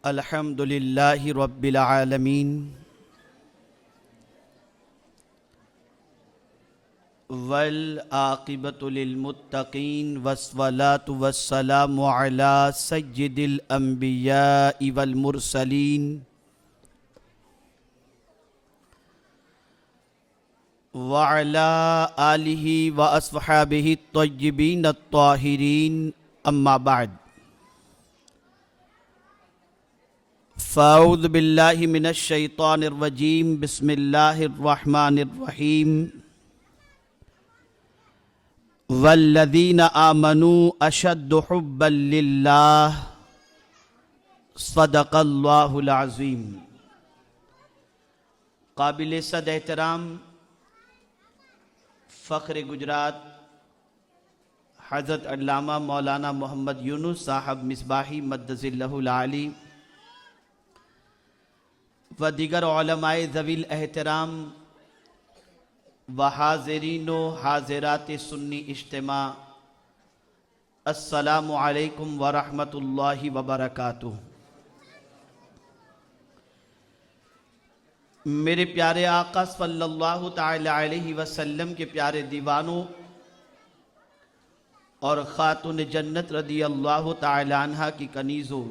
الحمد للہ رب العالمین والعاقبۃ للمتقین والصلاة والسلام علی سید الانبیاء والمرسلین وعلی آلہ واصحابہ الطیبین الطاہرین اما بعد فاعوذ باللہ من الشیطان الرجیم بسم اللہ الرحمن الرحیم والذین آمنوا اشد حبا للہ صدق اللہ العظیم۔ قابل صد احترام فخر گجرات حضرت علامہ مولانا محمد یونس صاحب مصباحی مدظ اللہ العالی و دیگر علماء ذوی الاحترام و حاضرین و حاضرات سنی اجتماع، السلام علیکم ورحمۃ اللہ وبرکاتہ۔ میرے پیارے آقا صلی اللہ تعالی علیہ وسلم کے پیارے دیوانوں اور خاتون جنت رضی اللہ تعالی عنہ کی کنیزوں،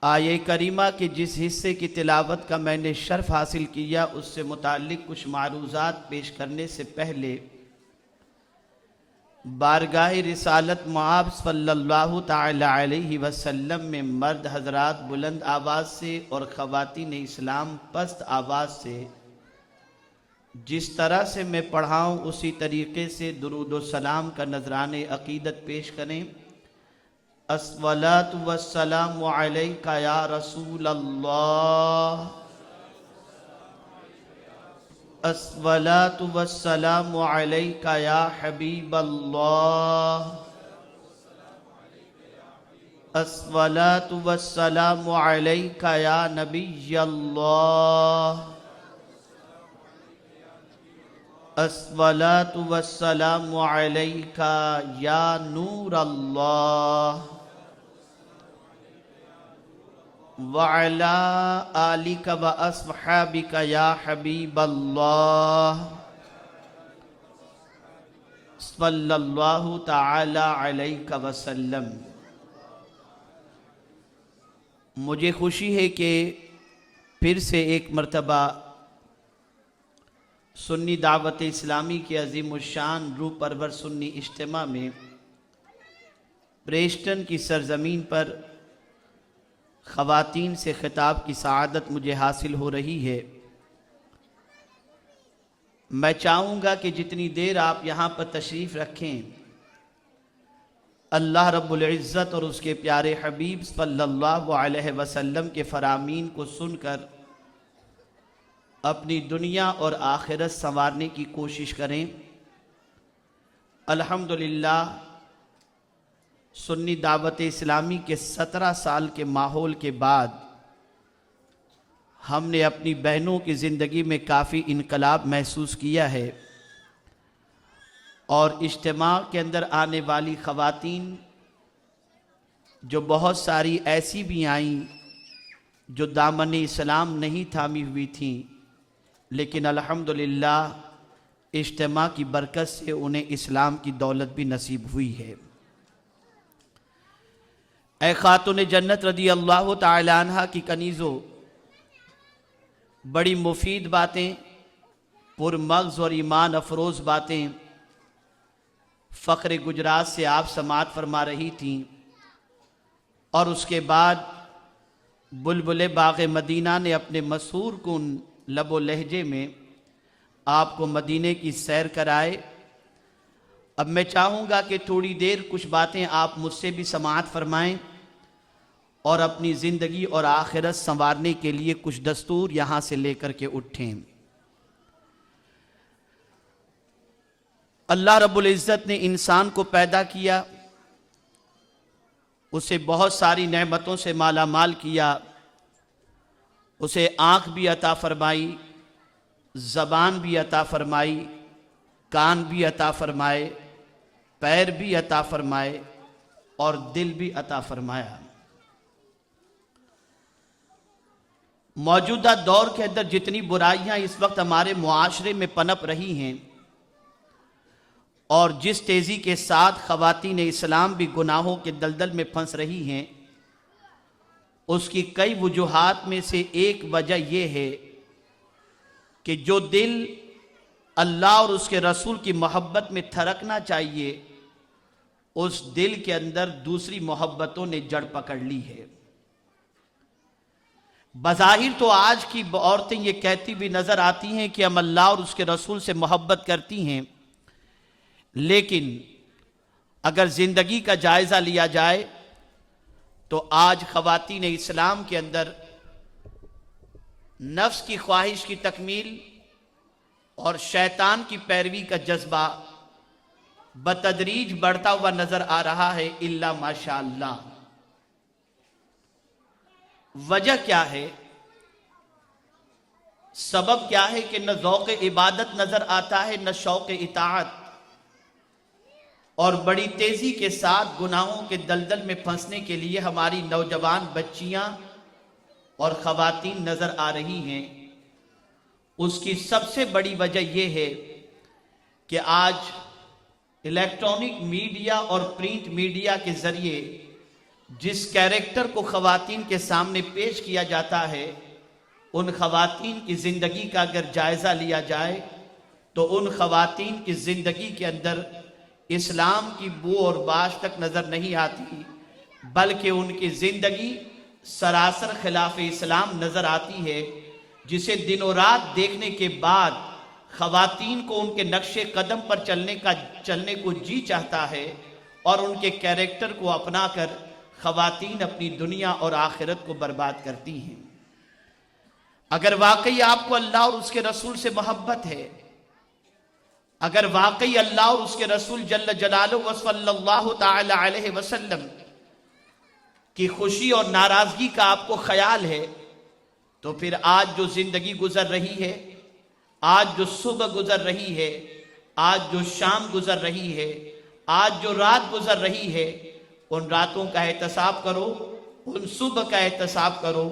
آیہ کریمہ کے جس حصے کی تلاوت کا میں نے شرف حاصل کیا اس سے متعلق کچھ معروضات پیش کرنے سے پہلے بارگاہ رسالت مآب صلی اللہ تعالی علیہ وسلم میں مرد حضرات بلند آواز سے اور خواتین اسلام پست آواز سے جس طرح سے میں پڑھاؤں اسی طریقے سے درود و سلام کا نذرانِ عقیدت پیش کریں۔ الصلاۃ والسلام علیک یا رسول اللہ، الصلاۃ والسلام علیک یا حبیب اللہ، الصلاۃ والسلام علیک یا نبی اللہ، الصلاۃ والسلام علیک یا نور اللہ، وَعَلَىٰ آلِكَ وَأَصْحَابِكَ یا حبیب اللہ صلی اللہ تعالی علیہ وسلم۔ مجھے خوشی ہے کہ پھر سے ایک مرتبہ سنی دعوت اسلامی کے عظیم الشان روح پرور سنی اجتماع میں پریسٹن کی سرزمین پر خواتین سے خطاب کی سعادت مجھے حاصل ہو رہی ہے۔ میں چاہوں گا کہ جتنی دیر آپ یہاں پر تشریف رکھیں، اللہ رب العزت اور اس کے پیارے حبیب صلی اللہ علیہ وسلم کے فرامین کو سن کر اپنی دنیا اور آخرت سنوارنے کی کوشش کریں۔ الحمدللہ سنی دعوت اسلامی کے 17 سال کے ماحول کے بعد ہم نے اپنی بہنوں کی زندگی میں کافی انقلاب محسوس کیا ہے، اور اجتماع کے اندر آنے والی خواتین جو بہت ساری ایسی بھی آئیں جو دامن اسلام نہیں تھامی ہوئی تھیں، لیکن الحمدللہ اجتماع کی برکت سے انہیں اسلام کی دولت بھی نصیب ہوئی ہے۔ اے خاتون جنت رضی اللہ تعالی عنہ کی کنیزوں، بڑی مفید باتیں، پرمغز اور ایمان افروز باتیں فخر گجرات سے آپ سماعت فرما رہی تھیں، اور اس کے بعد بلبل باغ مدینہ نے اپنے مسحور کن لب و لہجے میں آپ کو مدینے کی سیر کرائے۔ اب میں چاہوں گا کہ تھوڑی دیر کچھ باتیں آپ مجھ سے بھی سماعت فرمائیں، اور اپنی زندگی اور آخرت سنوارنے کے لیے کچھ دستور یہاں سے لے کر کے اٹھیں۔ اللہ رب العزت نے انسان کو پیدا کیا، اسے بہت ساری نعمتوں سے مالا مال کیا، اسے آنکھ بھی عطا فرمائی، زبان بھی عطا فرمائی، کان بھی عطا فرمائے، پیر بھی عطا فرمائے اور دل بھی عطا فرمایا۔ موجودہ دور کے اندر جتنی برائیاں اس وقت ہمارے معاشرے میں پنپ رہی ہیں اور جس تیزی کے ساتھ خواتین اسلام بھی گناہوں کے دلدل میں پھنس رہی ہیں، اس کی کئی وجوہات میں سے ایک وجہ یہ ہے کہ جو دل اللہ اور اس کے رسول کی محبت میں تھرکنا چاہیے، اس دل کے اندر دوسری محبتوں نے جڑ پکڑ لی ہے۔ بظاہر تو آج کی عورتیں یہ کہتی بھی نظر آتی ہیں کہ ہم اللہ اور اس کے رسول سے محبت کرتی ہیں، لیکن اگر زندگی کا جائزہ لیا جائے تو آج خواتین اسلام کے اندر نفس کی خواہش کی تکمیل اور شیطان کی پیروی کا جذبہ بتدریج بڑھتا ہوا نظر آ رہا ہے، الا ماشاء اللہ۔ وجہ کیا ہے؟ سبب کیا ہے کہ نہ ذوق عبادت نظر آتا ہے، نہ شوق اطاعت، اور بڑی تیزی کے ساتھ گناہوں کے دلدل میں پھنسنے کے لیے ہماری نوجوان بچیاں اور خواتین نظر آ رہی ہیں۔ اس کی سب سے بڑی وجہ یہ ہے کہ آج الیکٹرانک میڈیا اور پرنٹ میڈیا کے ذریعے جس کیریکٹر کو خواتین کے سامنے پیش کیا جاتا ہے، ان خواتین کی زندگی کا اگر جائزہ لیا جائے تو ان خواتین کی زندگی کے اندر اسلام کی بو اور باش تک نظر نہیں آتی، بلکہ ان کی زندگی سراسر خلاف اسلام نظر آتی ہے، جسے دن و رات دیکھنے کے بعد خواتین کو ان کے نقش قدم پر چلنے کو جی چاہتا ہے، اور ان کے کیریکٹر کو اپنا کر خواتین اپنی دنیا اور آخرت کو برباد کرتی ہیں۔ اگر واقعی آپ کو اللہ اور اس کے رسول سے محبت ہے، اگر واقعی اللہ اور اس کے رسول جل جلالہ و صلی اللہ تعالی علیہ وسلم کی خوشی اور ناراضگی کا آپ کو خیال ہے، تو پھر آج جو زندگی گزر رہی ہے، آج جو صبح گزر رہی ہے، آج جو شام گزر رہی ہے، آج جو رات گزر رہی ہے، ان راتوں کا احتساب کرو، ان صبح کا احتساب کرو،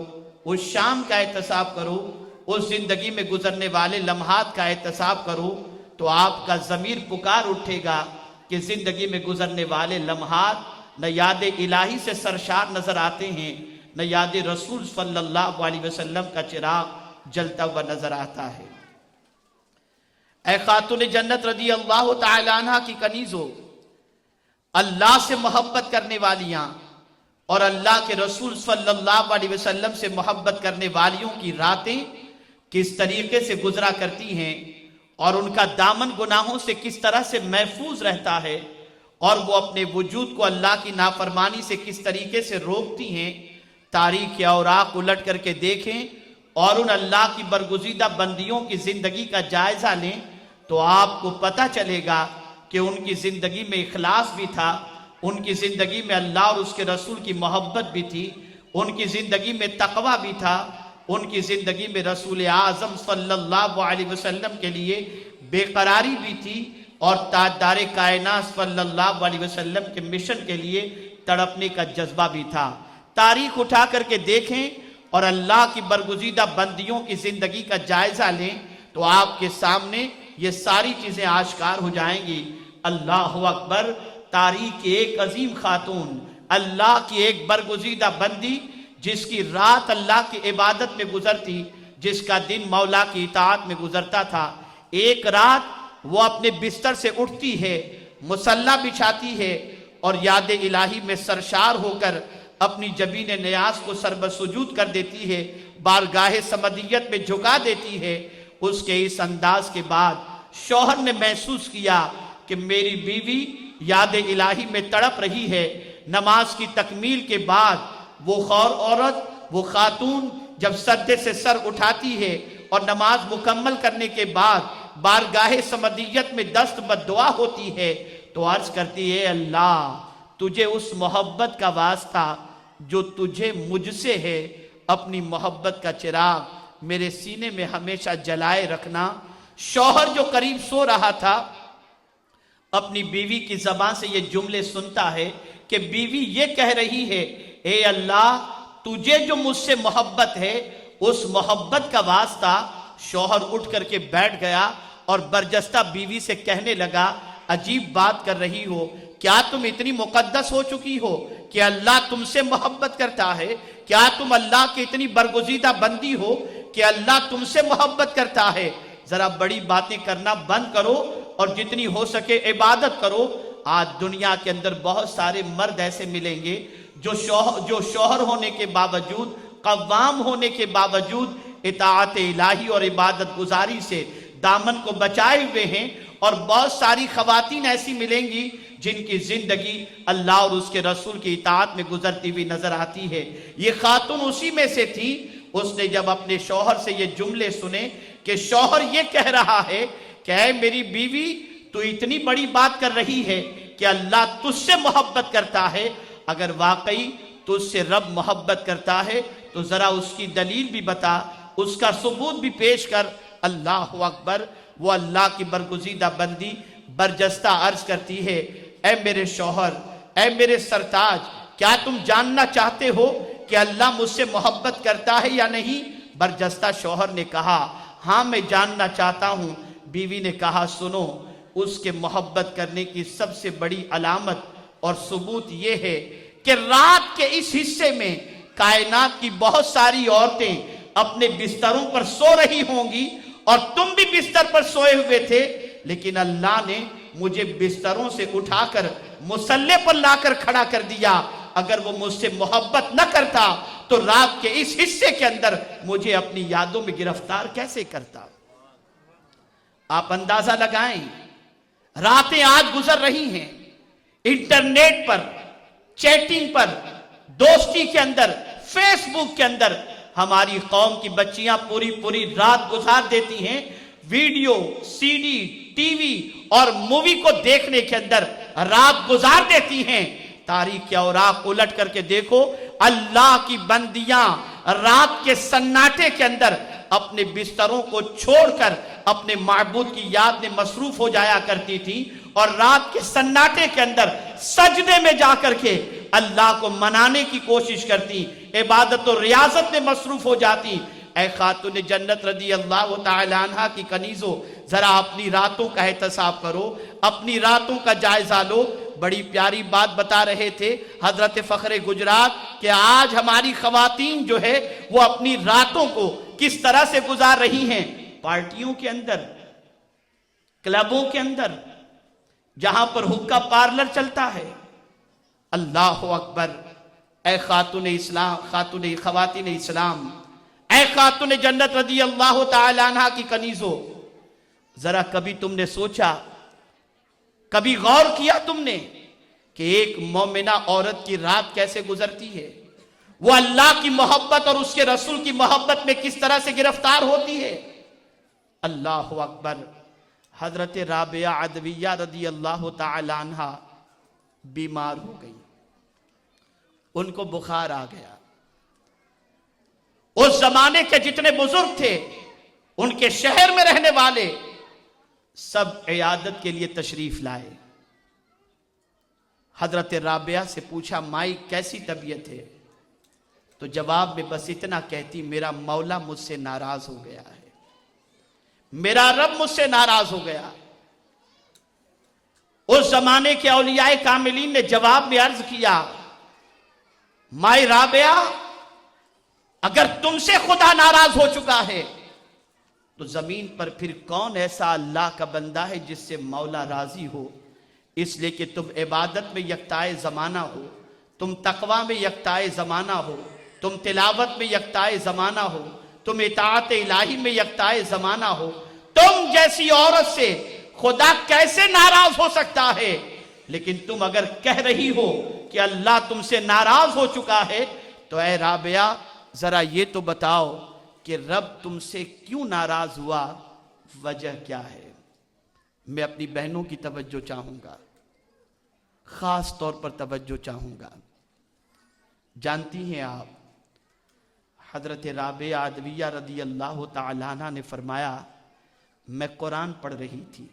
اس شام کا احتساب کرو، اس زندگی میں گزرنے والے لمحات کا احتساب کرو، تو آپ کا ضمیر پکار اٹھے گا کہ زندگی میں گزرنے والے لمحات نہ یاد الہی سے سرشار نظر آتے ہیں، نہ یاد رسول صلی اللہ علیہ وسلم کا چراغ جلتا ہوا نظر آتا ہے۔ اے خاتون جنت رضی اللہ تعالی عنہ کی کنیزو، اللہ سے محبت کرنے والیاں اور اللہ کے رسول صلی اللہ علیہ وسلم سے محبت کرنے والیوں کی راتیں کس طریقے سے گزرا کرتی ہیں، اور ان کا دامن گناہوں سے کس طرح سے محفوظ رہتا ہے، اور وہ اپنے وجود کو اللہ کی نافرمانی سے کس طریقے سے روکتی ہیں، تاریخ اوراق الٹ کر کے دیکھیں اور ان اللہ کی برگزیدہ بندیوں کی زندگی کا جائزہ لیں، تو آپ کو پتہ چلے گا کہ ان کی زندگی میں اخلاص بھی تھا، ان کی زندگی میں اللہ اور اس کے رسول کی محبت بھی تھی، ان کی زندگی میں تقوی بھی تھا، ان کی زندگی میں رسول اعظم صلی اللہ علیہ وسلم کے لیے بے قراری بھی تھی، اور تاجدار کائنات صلی اللہ علیہ وسلم کے مشن کے لیے تڑپنے کا جذبہ بھی تھا۔ تاریخ اٹھا کر کے دیکھیں اور اللہ کی برگزیدہ بندیوں کی زندگی کا جائزہ لیں، تو آپ کے سامنے یہ ساری چیزیں آشکار ہو جائیں گی۔ اللہ اکبر! تاریخ کی ایک عظیم خاتون، اللہ کی ایک برگزیدہ بندی، جس کی رات اللہ کی عبادت میں گزرتی، جس کا دن مولا کی اطاعت میں گزرتا تھا، ایک رات وہ اپنے بستر سے اٹھتی ہے، مصلی بچھاتی ہے، اور یاد الہی میں سرشار ہو کر اپنی جبین نیاز کو سربسجود کر دیتی ہے، بارگاہ سمدیت میں جھکا دیتی ہے۔ اس کے اس انداز کے بعد شوہر نے محسوس کیا کہ میری بیوی یاد الہی میں تڑپ رہی ہے۔ نماز کی تکمیل کے بعد وہ خور عورت، وہ خاتون جب سجدے سے سر اٹھاتی ہے اور نماز مکمل کرنے کے بعد بارگاہ سمدیت میں دست بددعا ہوتی ہے، تو عرض کرتی ہے، اللہ تجھے اس محبت کا واسطہ جو تجھے مجھ سے ہے، اپنی محبت کا چراغ میرے سینے میں ہمیشہ جلائے رکھنا۔ شوہر جو قریب سو رہا تھا، اپنی بیوی کی زبان سے یہ جملے سنتا ہے کہ بیوی یہ کہہ رہی ہے، اے اللہ تجھے جو مجھ سے محبت ہے اس محبت کا واسطہ شوہر اٹھ کر کے بیٹھ گیا اور برجستہ بیوی سے کہنے لگا عجیب بات کر رہی ہو، کیا تم اتنی مقدس ہو چکی ہو کہ اللہ تم سے محبت کرتا ہے؟ کیا تم اللہ کی اتنی برگزیدہ بندی ہو کہ اللہ تم سے محبت کرتا ہے؟ ذرا بڑی باتیں کرنا بند کرو اور جتنی ہو سکے عبادت کرو۔ آج دنیا کے اندر بہت سارے مرد ایسے ملیں گے جو شوہر ہونے کے باوجود، قوام ہونے کے باوجود اطاعت الہی اور عبادت گزاری سے دامن کو بچائے ہوئے ہیں، اور بہت ساری خواتین ایسی ملیں گی جن کی زندگی اللہ اور اس کے رسول کی اطاعت میں گزرتی ہوئی نظر آتی ہے۔ یہ خاتون اسی میں سے تھی۔ اس نے جب اپنے شوہر سے یہ جملے سنے کہ شوہر یہ کہہ رہا ہے کہ اے میری بیوی، تو اتنی بڑی بات کر رہی ہے کہ اللہ تجھ سے محبت کرتا ہے، اگر واقعی تجھ سے رب محبت کرتا ہے تو ذرا اس کی دلیل بھی بتا، اس کا ثبوت بھی پیش کر۔ اللہ اکبر۔ وہ اللہ کی برگزیدہ بندی برجستہ عرض کرتی ہے اے میرے شوہر، اے میرے سرتاج، کیا تم جاننا چاہتے ہو کہ اللہ مجھ سے محبت کرتا ہے یا نہیں؟ برجستہ شوہر نے کہا ہاں میں جاننا چاہتا ہوں۔ بیوی نے کہا سنو، اس کے محبت کرنے کی سب سے بڑی علامت اور ثبوت یہ ہے کہ رات کے اس حصے میں کائنات کی بہت ساری عورتیں اپنے بستروں پر سو رہی ہوں گی اور تم بھی بستر پر سوئے ہوئے تھے، لیکن اللہ نے مجھے بستروں سے اٹھا کر مصلے پر لا کر کھڑا کر دیا۔ اگر وہ مجھ سے محبت نہ کرتا تو رات کے اس حصے کے اندر مجھے اپنی یادوں میں گرفتار کیسے کرتا؟ آپ اندازہ لگائیں، راتیں آج گزر رہی ہیں انٹرنیٹ پر، چیٹنگ پر، دوستی کے اندر، فیس بک کے اندر۔ ہماری قوم کی بچیاں پوری رات گزار دیتی ہیں video, C D, T V اور مووی کو دیکھنے کے اندر رات گزار دیتی ہیں۔ تاریخ کے اوراق الٹ کر کے دیکھو، اللہ کی بندیاں رات کے سناٹے کے اندر اپنے بستروں کو چھوڑ کر اپنے معبود کی یاد میں مصروف ہو جایا کرتی تھی، اور رات کے سناٹے کے اندر سجدے میں جا کر کے اللہ کو منانے کی کوشش کرتی، عبادت و ریاضت میں مصروف ہو جاتی۔ اے خاتون جنت رضی اللہ تعالی عنہ کی کنیزو، ذرا اپنی راتوں کا احتساب کرو، اپنی راتوں کا جائزہ لو۔ بڑی پیاری بات بتا رہے تھے حضرت فخر گجرات کہ آج ہماری خواتین جو ہے وہ اپنی راتوں کو کس طرح سے گزار رہی ہیں، پارٹیوں کے اندر، کلبوں کے اندر، جہاں پر حقہ پارلر چلتا ہے۔ اللہ اکبر۔ اے خاتون اسلام، خواتین اسلام، اے خاتون جنت رضی اللہ تعالی عنہ کی کنیزو، ذرا کبھی تم نے سوچا، کبھی غور کیا تم نے کہ ایک مومنہ عورت کی رات کیسے گزرتی ہے؟ وہ اللہ کی محبت اور اس کے رسول کی محبت میں کس طرح سے گرفتار ہوتی ہے؟ اللہ اکبر۔ حضرت رابعہ عدویہ رضی اللہ تعالی عنہ بیمار ہو گئی، ان کو بخار آ گیا۔ اس زمانے کے جتنے بزرگ تھے، ان کے شہر میں رہنے والے سب عیادت کے لیے تشریف لائے۔ حضرت رابعہ سے پوچھا مائی کیسی طبیعت ہے؟ تو جواب میں بس اتنا کہتی میرا مولا مجھ سے ناراض ہو گیا ہے، میرا رب مجھ سے ناراض ہو گیا۔ اس زمانے کے اولیاء کاملین نے جواب میں عرض کیا مائی رابعہ، اگر تم سے خدا ناراض ہو چکا ہے تو زمین پر پھر کون ایسا اللہ کا بندہ ہے جس سے مولا راضی ہو؟ اس لیے کہ تم عبادت میں یکتائے زمانہ ہو، تم تقوی میں یکتائے زمانہ ہو، تم تلاوت میں یکتائے زمانہ ہو، تم اطاعت الہی میں یکتائے زمانہ ہو۔ تم جیسی عورت سے خدا کیسے ناراض ہو سکتا ہے؟ لیکن تم اگر کہہ رہی ہو کہ اللہ تم سے ناراض ہو چکا ہے تو اے رابعہ ذرا یہ تو بتاؤ کہ رب تم سے کیوں ناراض ہوا، وجہ کیا ہے؟ میں اپنی بہنوں کی توجہ چاہوں گا، خاص طور پر توجہ چاہوں گا۔ جانتی ہیں آپ، حضرت رابعہ عدویہ رضی اللہ تعالی عنہ نے فرمایا میں قرآن پڑھ رہی تھی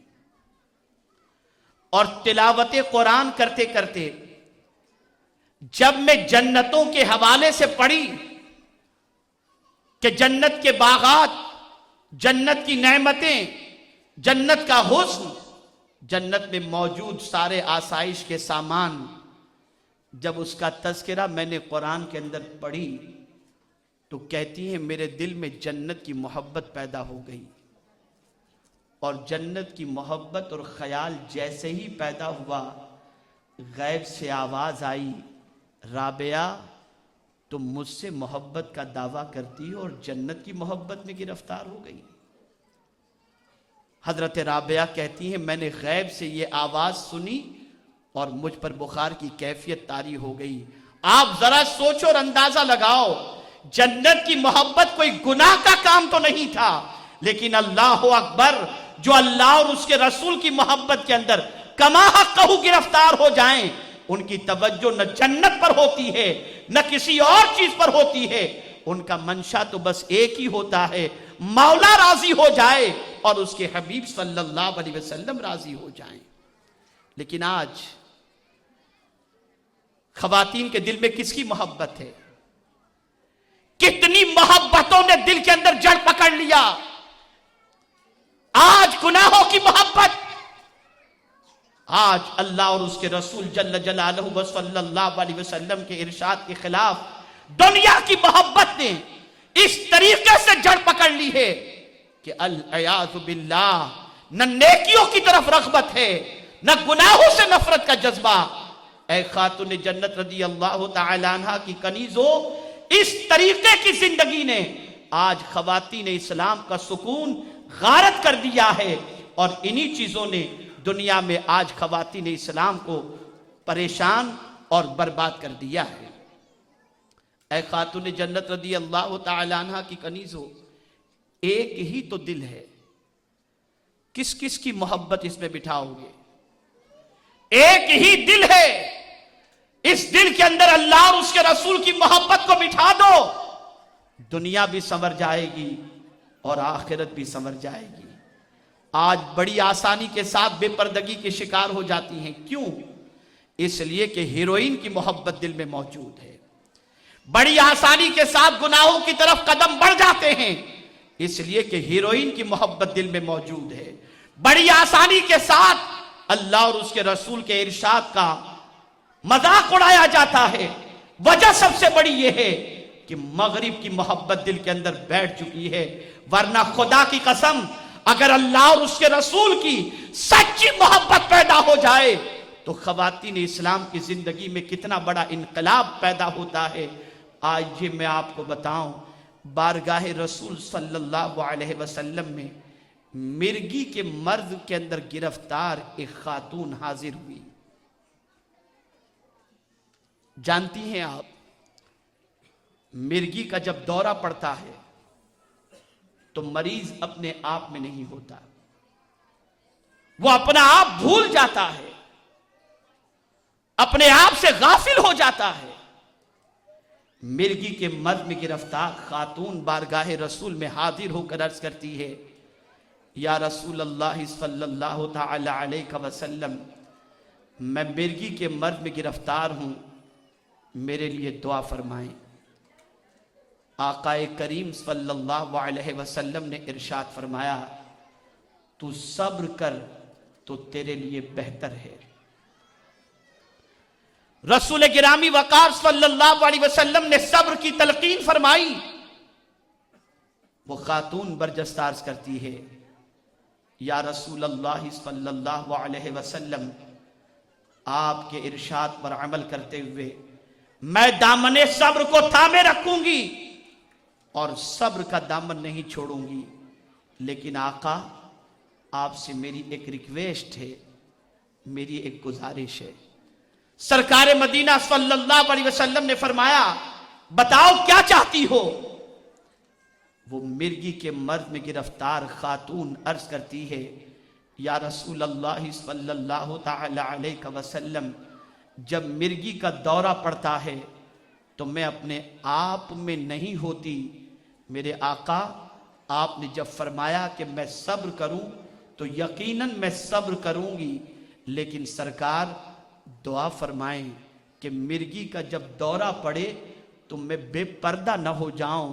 اور تلاوت قرآن کرتے کرتے جب میں جنتوں کے حوالے سے پڑھی کہ جنت کے باغات، جنت کی نعمتیں، جنت کا حسن، جنت میں موجود سارے آسائش کے سامان، جب اس کا تذکرہ میں نے قرآن کے اندر پڑھی تو کہتی ہیں میرے دل میں جنت کی محبت پیدا ہو گئی، اور جنت کی محبت اور خیال جیسے ہی پیدا ہوا، غیب سے آواز آئی، رابعہ تم مجھ سے محبت کا دعویٰ کرتی ہو اور جنت کی محبت میں گرفتار ہو گئی۔ حضرت رابعہ کہتی ہیں میں نے غیب سے یہ آواز سنی اور مجھ پر بخار کی کیفیت طاری ہو گئی۔ آپ ذرا سوچو اور اندازہ لگاؤ، جنت کی محبت کوئی گناہ کا کام تو نہیں تھا، لیکن اللہ اکبر، جو اللہ اور اس کے رسول کی محبت کے اندر کما حقہ گرفتار ہو جائیں، ان کی توجہ نہ جنت پر ہوتی ہے نہ کسی اور چیز پر ہوتی ہے، ان کا منشا تو بس ایک ہی ہوتا ہے، مولا راضی ہو جائے اور اس کے حبیب صلی اللہ علیہ وسلم راضی ہو جائیں۔ لیکن آج خواتین کے دل میں کس کی محبت ہے؟ کتنی محبتوں نے دل کے اندر جڑ پکڑ لیا۔ آج گناہوں کی محبت، آج اللہ اور اس کے رسول جل جلالہ صلی اللہ علیہ وسلم کے ارشاد کے خلاف دنیا کی محبت نے اس طریقے سے جڑ پکڑ لی ہے کہ العیاذ باللہ، نہ نیکیوں کی طرف رغبت ہے، نہ گناہوں سے نفرت کا جذبہ۔ اے خاتون جنت رضی اللہ تعالی عنہ کی کنیزوں، اس طریقے کی زندگی نے آج خواتین اسلام کا سکون غارت کر دیا ہے، اور انہی چیزوں نے دنیا میں آج خواتین اسلام کو پریشان اور برباد کر دیا ہے۔ اے خاتون جنت رضی اللہ تعالی عنہ کی کنیزوں، ایک ہی تو دل ہے، کس کس کی محبت اس میں بٹھاؤ گے؟ ایک ہی دل ہے، اس دل کے اندر اللہ اور اس کے رسول کی محبت کو بٹھا دو، دنیا بھی سنور جائے گی اور آخرت بھی سنور جائے گی۔ آج بڑی آسانی کے ساتھ بے پردگی کے شکار ہو جاتی ہیں، کیوں؟ اس لیے کہ ہیروئن کی محبت دل میں موجود ہے۔ بڑی آسانی کے ساتھ گناہوں کی طرف قدم بڑھ جاتے ہیں، اس لیے کہ ہیروئن کی محبت دل میں موجود ہے۔ بڑی آسانی کے ساتھ اللہ اور اس کے رسول کے ارشاد کا مذاق اڑایا جاتا ہے۔ وجہ سب سے بڑی یہ ہے کہ مغرب کی محبت دل کے اندر بیٹھ چکی ہے، ورنہ خدا کی قسم اگر اللہ اور اس کے رسول کی سچی محبت پیدا ہو جائے تو خواتین اسلام کی زندگی میں کتنا بڑا انقلاب پیدا ہوتا ہے۔ آج یہ میں آپ کو بتاؤں، بارگاہ رسول صلی اللہ علیہ وسلم میں مرگی کے مرض کے اندر گرفتار ایک خاتون حاضر ہوئی۔ جانتی ہیں آپ، مرگی کا جب دورہ پڑتا ہے تو مریض اپنے آپ میں نہیں ہوتا، وہ اپنا آپ بھول جاتا ہے، اپنے آپ سے غافل ہو جاتا ہے۔ مرگی کے مرض میں گرفتار خاتون بارگاہ رسول میں حاضر ہو کر عرض کرتی ہے، یا رسول اللہ صلی اللہ تعالی علیہ وسلم، میں مرگی کے مرض میں گرفتار ہوں، میرے لیے دعا فرمائیں۔ آقا کریم صلی اللہ علیہ وسلم نے ارشاد فرمایا، تو صبر کر تو تیرے لیے بہتر ہے۔ رسول گرامی وقار صلی اللہ علیہ وسلم نے صبر کی تلقین فرمائی۔ وہ خاتون برجستہ عرض کرتی ہے، یا رسول اللہ صلی اللہ علیہ وسلم، آپ کے ارشاد پر عمل کرتے ہوئے میں دامن صبر کو تھامے رکھوں گی اور صبر کا دامن نہیں چھوڑوں گی، لیکن آقا آپ سے میری ایک ریکویسٹ ہے، میری ایک گزارش ہے۔ سرکار مدینہ صلی اللہ علیہ وسلم نے فرمایا، بتاؤ کیا چاہتی ہو؟ وہ مرگی کے مرض میں گرفتار خاتون عرض کرتی ہے، یا رسول اللہ صلی اللہ تعالی علیہ وسلم، جب مرگی کا دورہ پڑتا ہے تو میں اپنے آپ میں نہیں ہوتی۔ میرے آقا، آپ نے جب فرمایا کہ میں صبر کروں تو یقیناً میں صبر کروں گی، لیکن سرکار دعا فرمائیں کہ مرگی کا جب دورہ پڑے تو میں بے پردہ نہ ہو جاؤں،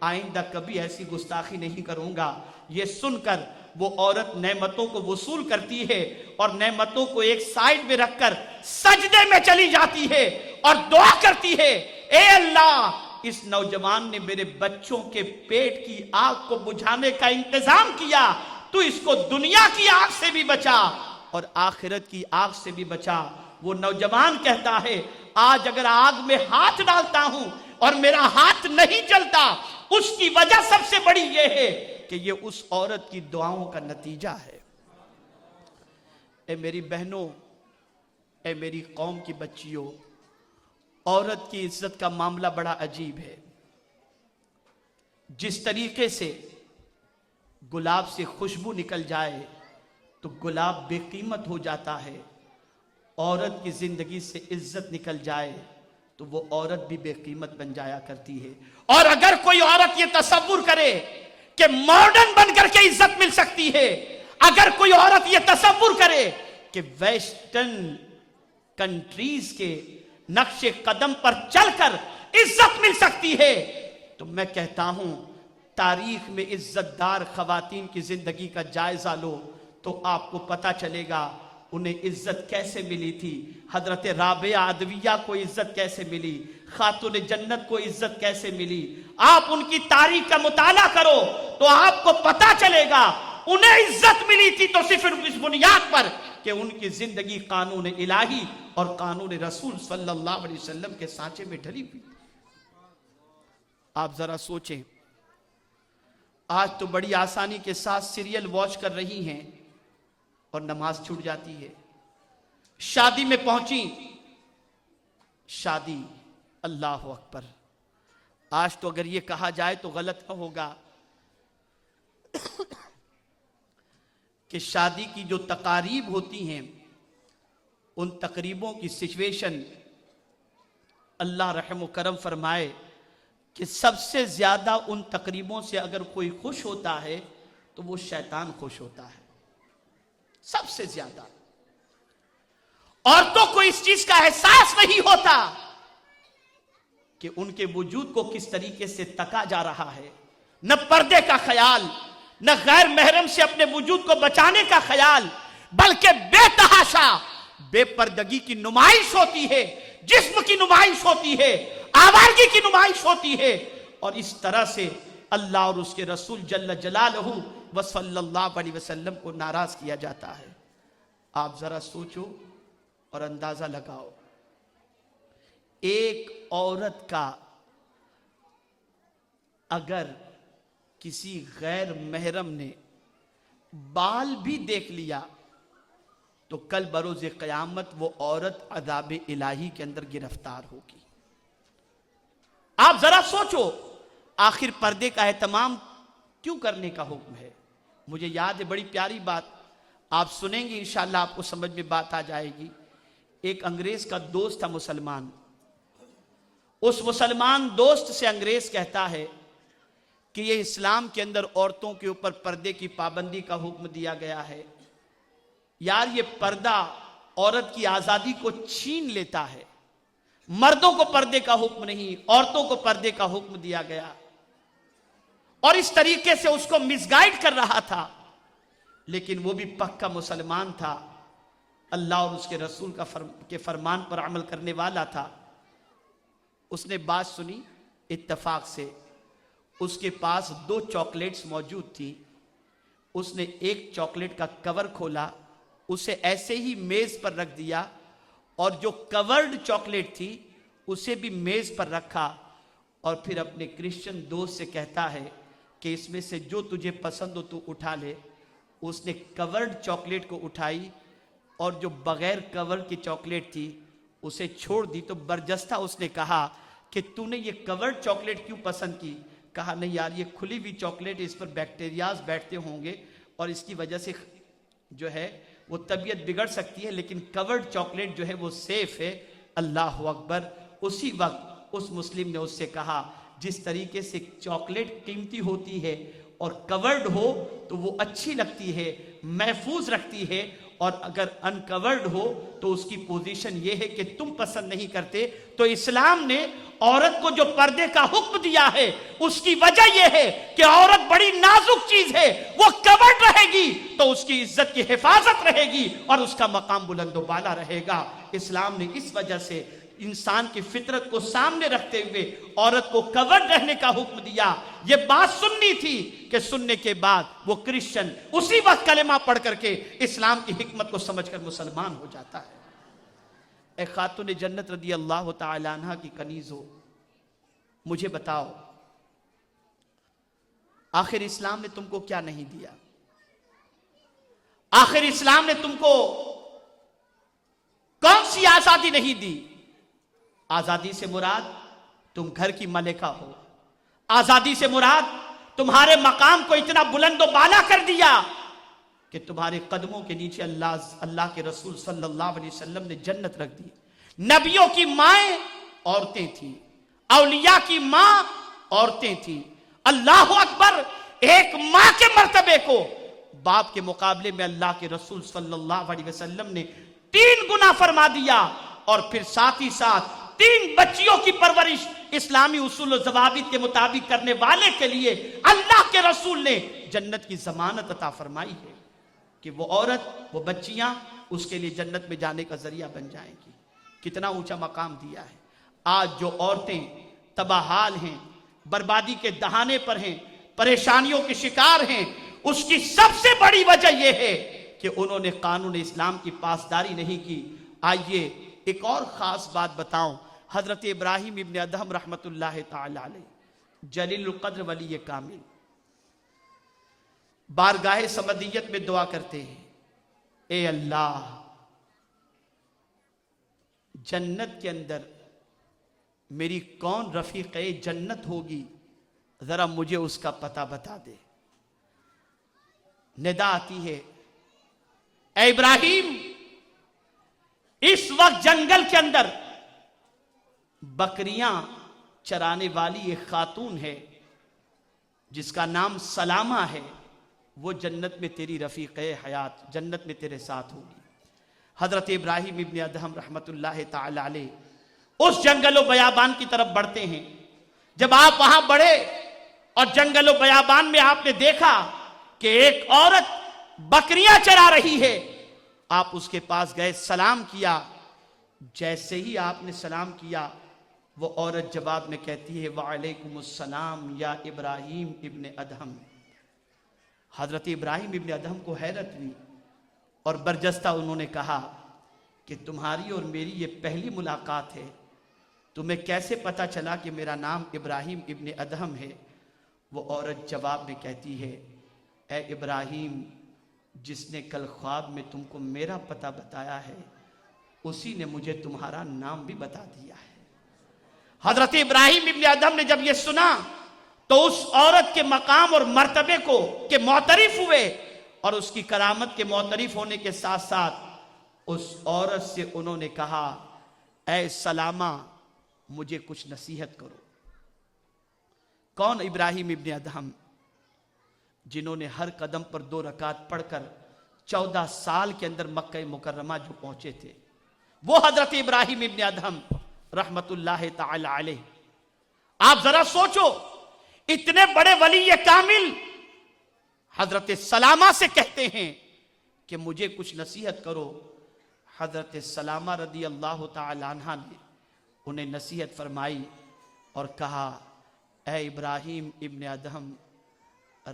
آئندہ کبھی ایسی گستاخی نہیں کروں گا۔ یہ سن کر وہ عورت نعمتوں کو وصول کرتی ہے اور نعمتوں کو ایک سائیڈ میں رکھ کر سجدے میں چلی جاتی ہے اور دعا کرتی ہے، اے اللہ اس نوجوان نے میرے بچوں کے پیٹ کی آگ کو بجھانے کا انتظام کیا، تو اس کو دنیا کی آگ سے بھی بچا اور آخرت کی آگ سے بھی بچا۔ وہ نوجوان کہتا ہے، آج اگر آگ میں ہاتھ ڈالتا ہوں اور میرا ہاتھ نہیں جلتا، اس کی وجہ سب سے بڑی یہ ہے کہ یہ اس عورت کی دعاؤں کا نتیجہ ہے۔ اے میری بہنوں، اے میری قوم کی بچیوں، عورت کی عزت کا معاملہ بڑا عجیب ہے۔ جس طریقے سے گلاب سے خوشبو نکل جائے تو گلاب بے قیمت ہو جاتا ہے، عورت کی زندگی سے عزت نکل جائے تو وہ عورت بھی بے قیمت بن جایا کرتی ہے۔ اور اگر کوئی عورت یہ تصور کرے کہ ماڈرن بن کر کے عزت مل سکتی ہے، اگر کوئی عورت یہ تصور کرے کہ ویسٹرن کنٹریز کے نقش قدم پر چل کر عزت مل سکتی ہے، تو میں کہتا ہوں تاریخ میں عزت دار خواتین کی زندگی کا جائزہ لو تو آپ کو پتا چلے گا انہیں عزت کیسے ملی تھی۔ حضرت رابعہ عدویہ کو عزت کیسے ملی، خاتون جنت کو عزت کیسے ملی۔ آپ ان کی تاریخ کا مطالعہ کرو تو آپ کو پتا چلے گا انہیں عزت ملی تھی تو صرف اس بنیاد پر کہ ان کی زندگی قانون الہی اور قانون رسول صلی اللہ علیہ وسلم کے سانچے میں ڈھلی ہوئی۔ آپ ذرا سوچیں، آج تو بڑی آسانی کے ساتھ سیریل واچ کر رہی ہیں اور نماز چھوٹ جاتی ہے۔ شادی میں پہنچی، شادی، اللہ اکبر۔ آج تو اگر یہ کہا جائے تو غلط نہ ہوگا کہ شادی کی جو تقاریب ہوتی ہیں ان تقریبوں کی سچویشن، اللہ رحم و کرم فرمائے کہ سب سے زیادہ ان تقریبوں سے اگر کوئی خوش ہوتا ہے تو وہ شیطان خوش ہوتا ہے، سب سے زیادہ۔ عورتوں کو اس چیز کا احساس نہیں ہوتا کہ ان کے وجود کو کس طریقے سے تکا جا رہا ہے، نہ پردے کا خیال، نہ غیر محرم سے اپنے وجود کو بچانے کا خیال، بلکہ بے تحاشا بے پردگی کی نمائش ہوتی ہے، جسم کی نمائش ہوتی ہے، آوارگی کی نمائش ہوتی ہے، اور اس طرح سے اللہ اور اس کے رسول جل جلالہ و صلی اللہ علیہ وسلم کو ناراض کیا جاتا ہے۔ آپ ذرا سوچو اور اندازہ لگاؤ، ایک عورت کا اگر کسی غیر محرم نے بال بھی دیکھ لیا تو کل بروز قیامت وہ عورت عذاب الہی کے اندر گرفتار ہوگی۔ آپ ذرا سوچو، آخر پردے کا اہتمام کیوں کرنے کا حکم ہے؟ مجھے یاد ہے بڑی پیاری بات، آپ سنیں گے انشاءاللہ آپ کو سمجھ میں بات آ جائے گی۔ ایک انگریز کا دوست تھا مسلمان، اس مسلمان دوست سے انگریز کہتا ہے کہ یہ اسلام کے اندر عورتوں کے اوپر پردے کی پابندی کا حکم دیا گیا ہے، یار یہ پردہ عورت کی آزادی کو چھین لیتا ہے، مردوں کو پردے کا حکم نہیں، عورتوں کو پردے کا حکم دیا گیا، اور اس طریقے سے اس کو مس گائیڈ کر رہا تھا۔ لیکن وہ بھی پکا مسلمان تھا، اللہ اور اس کے رسول کے فرمان پر عمل کرنے والا تھا۔ اس نے بات سنی، اتفاق سے اس کے پاس 2 چاکلیٹس موجود تھی، اس نے ایک چاکلیٹ کا کور کھولا، اسے ایسے ہی میز پر رکھ دیا، اور جو کورڈ چاکلیٹ تھی اسے بھی میز پر رکھا، اور پھر اپنے کرسچن دوست سے کہتا ہے کہ اس میں سے جو تجھے پسند ہو تو اٹھا لے۔ اس نے کورڈ چاکلیٹ کو اٹھائی اور جو بغیر کور کی چاکلیٹ تھی اسے چھوڑ دی، تو برجستہ اس نے کہا کہ تو نے یہ کورڈ چاکلیٹ کیوں پسند کی؟ کہا نہیں یار یہ کھلی ہوئی چاکلیٹ، اس پر بیکٹیریاز بیٹھتے ہوں گے اور اس کی وجہ سے جو ہے وہ طبیعت بگڑ سکتی ہے، لیکن کورڈ چاکلیٹ جو ہے وہ سیف ہے۔ اللہ اکبر۔ اسی وقت اس مسلم نے اس سے کہا جس طریقے سے چاکلیٹ قیمتی ہوتی ہے اور کورڈ ہو تو وہ اچھی لگتی ہے، محفوظ رکھتی ہے، اور اگر انکورڈ ہو تو اس کی پوزیشن یہ ہے کہ تم پسند نہیں کرتے، تو اسلام نے عورت کو جو پردے کا حکم دیا ہے اس کی وجہ یہ ہے کہ عورت بڑی نازک چیز ہے، وہ کورڈ رہے گی تو اس کی عزت کی حفاظت رہے گی اور اس کا مقام بلند و بالا رہے گا۔ اسلام نے اس وجہ سے انسان کی فطرت کو سامنے رکھتے ہوئے عورت کو کورڈ رہنے کا حکم دیا۔ یہ بات سننی تھی کہ سننے کے بعد وہ کرسچن اسی وقت کلمہ پڑھ کر کے اسلام کی حکمت کو سمجھ کر مسلمان ہو جاتا ہے۔ اے خاتون جنت رضی اللہ تعالی عنہ کی کنیز ہو، مجھے بتاؤ آخر اسلام نے تم کو کیا نہیں دیا؟ آخر اسلام نے تم کو کون سی آزادی نہیں دی؟ آزادی سے مراد تم گھر کی ملکہ ہو، آزادی سے مراد تمہارے مقام کو اتنا بلند و بالا کر دیا کہ تمہارے قدموں کے نیچے اللہ کے رسول صلی اللہ علیہ وسلم نے جنت رکھ دی۔ نبیوں کی مائیں عورتیں تھیں، اولیاء کی ماں عورتیں تھیں۔ اللہ اکبر، ایک ماں کے مرتبے کو باپ کے مقابلے میں اللہ کے رسول صلی اللہ علیہ وسلم نے 3 گنا فرما دیا، اور پھر ساتھ ہی ساتھ 3 بچیوں کی پرورش اسلامی اصول و ضوابط کے مطابق کرنے والے کے لیے اللہ کے رسول نے جنت کی ضمانت عطا فرمائی ہے کہ وہ عورت، وہ بچیاں اس کے لیے جنت میں جانے کا ذریعہ بن جائیں گی۔ کتنا اونچا مقام دیا ہے۔ آج جو عورتیں تباہ حال ہیں، بربادی کے دہانے پر ہیں، پریشانیوں کے شکار ہیں، اس کی سب سے بڑی وجہ یہ ہے کہ انہوں نے قانون اسلام کی پاسداری نہیں کی۔ آئیے ایک اور خاص بات بتاؤں۔ حضرت ابراہیم ابن ادہم رحمت اللہ تعالی علیہ، جلیل القدر ولی کامل، بارگاہ سمدیت میں دعا کرتے ہیں، اے اللہ جنت کے اندر میری کون رفیق جنت ہوگی، ذرا مجھے اس کا پتہ بتا دے۔ ندا آتی ہے، اے ابراہیم اس وقت جنگل کے اندر بکریاں چرانے والی ایک خاتون ہے جس کا نام سلامہ ہے، وہ جنت میں تیری رفیق حیات، جنت میں تیرے ساتھ ہوگی۔ حضرت ابراہیم ابن ادہم رحمت اللہ تعالی علیہ اس جنگل و بیابان کی طرف بڑھتے ہیں۔ جب آپ وہاں بڑھے اور جنگل و بیابان میں آپ نے دیکھا کہ ایک عورت بکریاں چرا رہی ہے، آپ اس کے پاس گئے، سلام کیا۔ جیسے ہی آپ نے سلام کیا، وہ عورت جواب میں کہتی ہے، وعلیکم السلام یا ابراہیم ابن ادہم۔ حضرت ابراہیم ابن ادہم کو حیرت ہوئی اور برجستہ انہوں نے کہا کہ تمہاری اور میری یہ پہلی ملاقات ہے، تمہیں کیسے پتا چلا کہ میرا نام ابراہیم ابن ادہم ہے؟ وہ عورت جواب میں کہتی ہے، اے ابراہیم جس نے کل خواب میں تم کو میرا پتہ بتایا ہے اسی نے مجھے تمہارا نام بھی بتا دیا ہے۔ حضرت ابراہیم ابن ادہم نے جب یہ سنا تو اس عورت کے مقام اور مرتبے کو کہ معترف ہوئے، اور اس کی کرامت کے معترف ہونے کے ساتھ ساتھ اس عورت سے انہوں نے کہا، اے سلامہ مجھے کچھ نصیحت کرو۔ کون ابراہیم ابن ادہم؟ جنہوں نے ہر قدم پر 2 رکعت پڑھ کر 14 سال کے اندر مکہ مکرمہ جو پہنچے تھے، وہ حضرت ابراہیم ابن ادہم رحمت اللہ تعالی علیہ۔ آپ ذرا سوچو، اتنے بڑے ولی کامل حضرت سلامہ سے کہتے ہیں کہ مجھے کچھ نصیحت کرو۔ حضرت سلامہ رضی اللہ تعالی عنہ نے انہیں نصیحت فرمائی اور کہا، اے ابراہیم ابن ادہم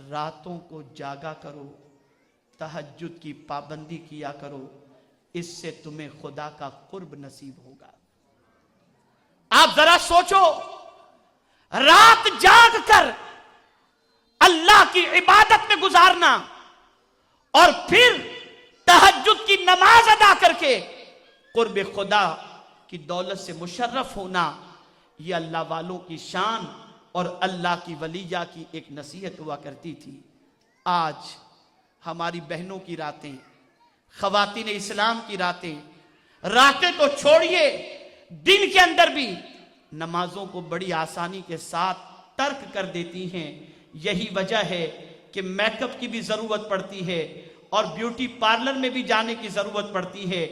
راتوں کو جاگا کرو، تہجد کی پابندی کیا کرو، اس سے تمہیں خدا کا قرب نصیب ہوگا۔ آپ ذرا سوچو، رات جاگ کر اللہ کی عبادت میں گزارنا اور پھر تہجد کی نماز ادا کر کے قرب خدا کی دولت سے مشرف ہونا، یہ اللہ والوں کی شان اور اللہ کی ولیہ کی ایک نصیحت ہوا کرتی تھی۔ آج ہماری بہنوں کی راتیں، خواتین اسلام کی راتیں تو چھوڑیے، دن کے اندر بھی نمازوں کو بڑی آسانی کے ساتھ ترک کر دیتی ہیں۔ یہی وجہ ہے کہ میک اپ کی بھی ضرورت پڑتی ہے اور بیوٹی پارلر میں بھی جانے کی ضرورت پڑتی ہے۔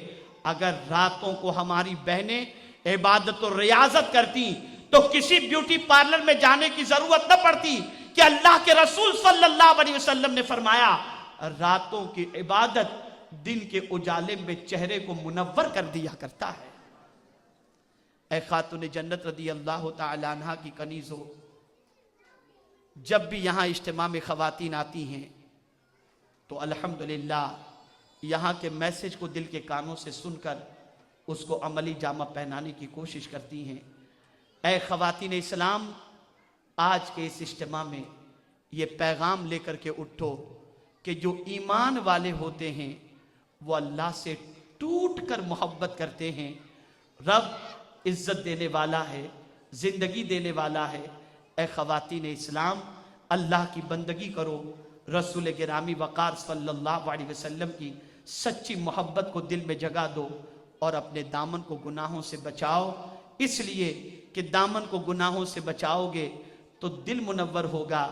اگر راتوں کو ہماری بہنیں عبادت و ریاضت کرتی تو کسی بیوٹی پارلر میں جانے کی ضرورت نہ پڑتی کہ اللہ کے رسول صلی اللہ علیہ وسلم نے فرمایا راتوں کی عبادت دن کے اجالے میں چہرے کو منور کر دیا کرتا ہے۔ اے خاتون جنت رضی اللہ تعالی عنہ کی کنیزو، جب بھی یہاں اجتماع میں خواتین آتی ہیں تو الحمدللہ یہاں کے میسج کو دل کے کانوں سے سن کر اس کو عملی جامہ پہنانے کی کوشش کرتی ہیں۔ اے خواتین اسلام، آج کے اس اجتماع میں یہ پیغام لے کر کے اٹھو کہ جو ایمان والے ہوتے ہیں وہ اللہ سے ٹوٹ کر محبت کرتے ہیں۔ رب عزت دینے والا ہے، زندگی دینے والا ہے۔ اے خواتین اسلام، اللہ کی بندگی کرو، رسول گرامی وقار صلی اللہ علیہ وسلم کی سچی محبت کو دل میں جگا دو اور اپنے دامن کو گناہوں سے بچاؤ، اس لیے کہ دامن کو گناہوں سے بچاؤ گے تو دل منور ہوگا،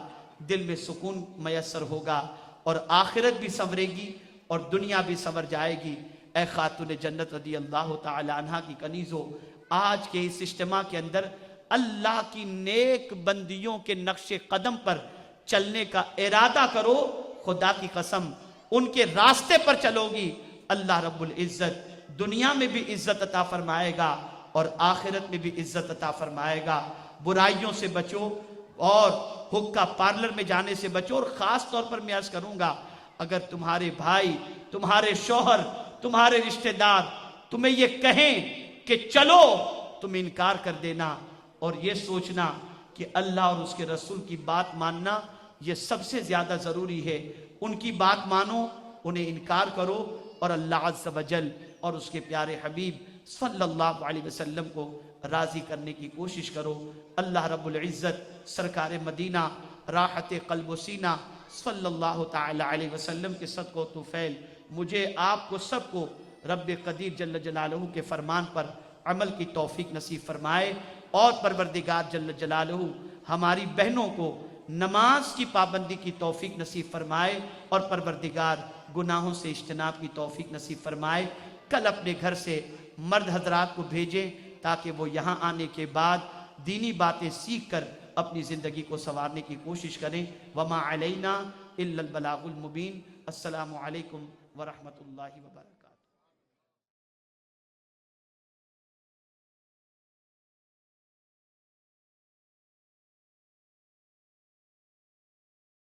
دل میں سکون میسر ہوگا اور آخرت بھی سنورے گی اور دنیا بھی سنور جائے گی۔ اے خاتون جنت رضی اللہ تعالی عنہ کی کنیزو، آج کے اس اجتماع کے اندر اللہ کی نیک بندیوں کے نقش قدم پر چلنے کا ارادہ کرو، خدا کی قسم ان کے راستے پر چلو گی، اللہ رب العزت دنیا میں بھی عزت عطا فرمائے گا اور آخرت میں بھی عزت عطا فرمائے گا۔ برائیوں سے بچو اور حقہ پارلر میں جانے سے بچو، اور خاص طور پر میں عرض کروں گا اگر تمہارے بھائی، تمہارے شوہر، تمہارے رشتہ دار تمہیں یہ کہیں کہ چلو، تم انکار کر دینا اور یہ سوچنا کہ اللہ اور اس کے رسول کی بات ماننا یہ سب سے زیادہ ضروری ہے۔ ان کی بات مانو، انہیں انکار کرو اور اللہ عز و جل اور اس کے پیارے حبیب صلی اللہ علیہ وسلم کو راضی کرنے کی کوشش کرو۔ اللہ رب العزت سرکار مدینہ راحت قلب و سینہ صلی اللہ تعالی علیہ وسلم کے صدقہ و طفیل مجھے، آپ کو، سب کو رب قدیر جل جلالہ کے فرمان پر عمل کی توفیق نصیب فرمائے، اور پروردگار جل جلالہ ہماری بہنوں کو نماز کی پابندی کی توفیق نصیب فرمائے، اور پروردگار گناہوں سے اجتناب کی توفیق نصیب فرمائے۔ کل اپنے گھر سے مرد حضرات کو بھیجیں تاکہ وہ یہاں آنے کے بعد دینی باتیں سیکھ کر اپنی زندگی کو سنوارنے کی کوشش کریں۔ وما علینا الا البلاغ المبین۔ السلام علیکم ورحمۃ اللہ وبرکاتہ۔